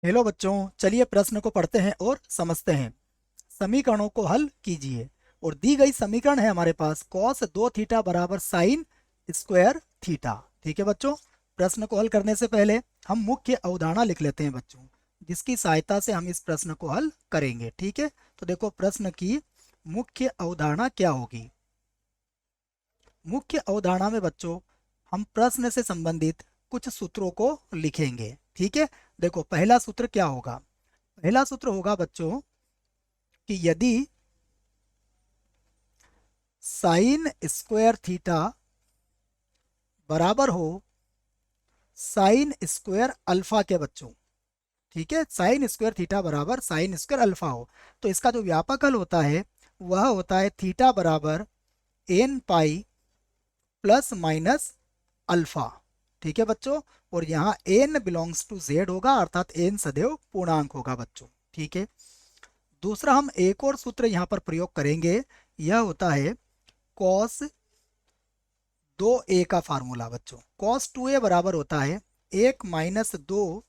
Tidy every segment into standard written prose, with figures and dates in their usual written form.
Hello बच्चों, चलिए प्रश्न को पढ़ते हैं और समझते हैं। समीकरणों को हल कीजिए। और दी गई समीकरण है हमारे पास cos 2 थीटा बराबर साइन स्क्वायर थीटा। ठीक है बच्चों, प्रश्न को हल करने से पहले हम मुख्य अवधारणा लिख लेते हैं बच्चों, जिसकी सहायता से हम इस प्रश्न को हल करेंगे। ठीक है, तो देखो प्रश्न की मुख्य अवधारणा क्या होगी। मुख्य अवधारणा में बच्चों हम प्रश्न से संबंधित कुछ सूत्रों को लिखेंगे। ठीक है, देखो पहला सूत्र क्या होगा। पहला सूत्र होगा बच्चों कि यदि साइन स्क्वायर थीटा बराबर हो साइन स्क्वायर अल्फा के बच्चों। ठीक है, साइन स्क्वायर थीटा बराबर साइन स्क्वायर अल्फा हो, तो इसका जो व्यापक हल होता है वह होता है थीटा बराबर n pi plus minus alpha. ठीक है बच्चों, और यहाँ एन बिलोंग्स टू जेड होगा, अर्थात एन सदैव पूर्णांक होगा बच्चों। ठीक है, दूसरा हम एक और सूत्र यहाँ पर प्रयोग करेंगे, यह होता है कॉस 2a का फार्मूला बच्चों। कॉस 2a बराबर होता है 1 - 2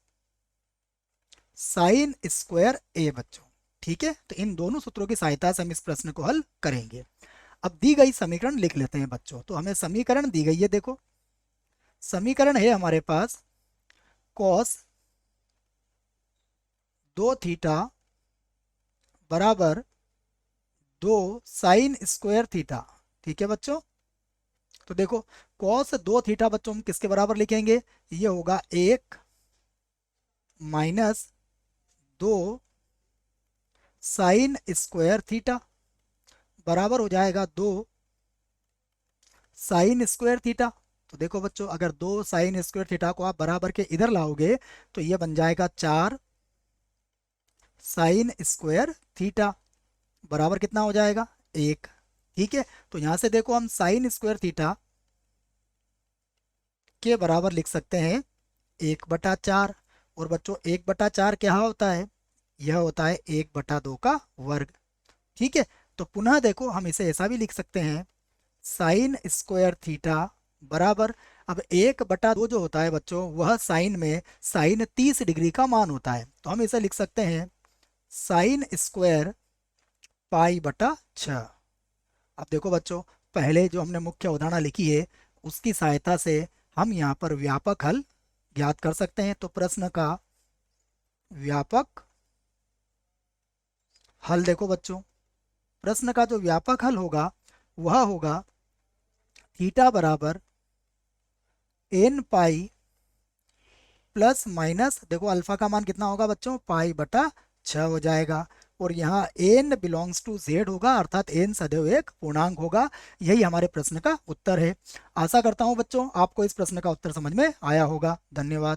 साइन स्क्वायर ए बच्चों। ठीक है, तो इन दोनों सूत्रों की सहायता से हम इस प्रश्न को हल करेंगे। अब दी गई समीकरण लिख लेते हैं बच्चों। तो हमें समीकरण दी गई है, देखो समीकरण है हमारे पास कॉस 2 थीटा बराबर 2 साइन स्क्वायर थीटा। ठीक है बच्चों, तो देखो कॉस 2 थीटा बच्चों हम किसके बराबर लिखेंगे, ये होगा 1 - 2 साइन स्क्वायर थीटा बराबर हो जाएगा 2 साइन स्क्वायर थीटा। तो देखो बच्चों, अगर 2 साइन स्क्वायर थीटा को आप बराबर के इधर लाओगे तो ये बन जाएगा 4 साइन स्क्वायर थीटा बराबर कितना हो जाएगा 1। ठीक है, तो यहां से देखो हम साइन स्क्वायर थीटा के बराबर लिख सकते हैं 1/4। और बच्चों 1/4 क्या होता है, यह होता है 1/2 का वर्ग। ठीक है, तो पुनः देखो हम इसे ऐसा भी लिख सकते हैं साइन स्क्वायर थीटा बराबर, अब 1/2 जो होता है बच्चों वह साइन में साइन 30 डिग्री का मान होता है, तो हम इसे लिख सकते हैं साइन स्क्वायर पाई/6। अब देखो बच्चों, पहले जो हमने मुख्य अवधारणा लिखी है उसकी सहायता से हम यहाँ पर व्यापक हल ज्ञात कर सकते हैं। तो प्रश्न का व्यापक हल देखो बच्चों, प्रश्न का जो व्यापक हल होगा वह होगा थीटा बराबर एन पाई प्लस माइनस, देखो अल्फा का मान कितना होगा बच्चों, पाई/6 हो जाएगा। और यहाँ एन बिलोंग्स टू जेड होगा, अर्थात एन सदैव एक पूर्णांक होगा। यही हमारे प्रश्न का उत्तर है। आशा करता हूँ बच्चों आपको इस प्रश्न का उत्तर समझ में आया होगा। धन्यवाद।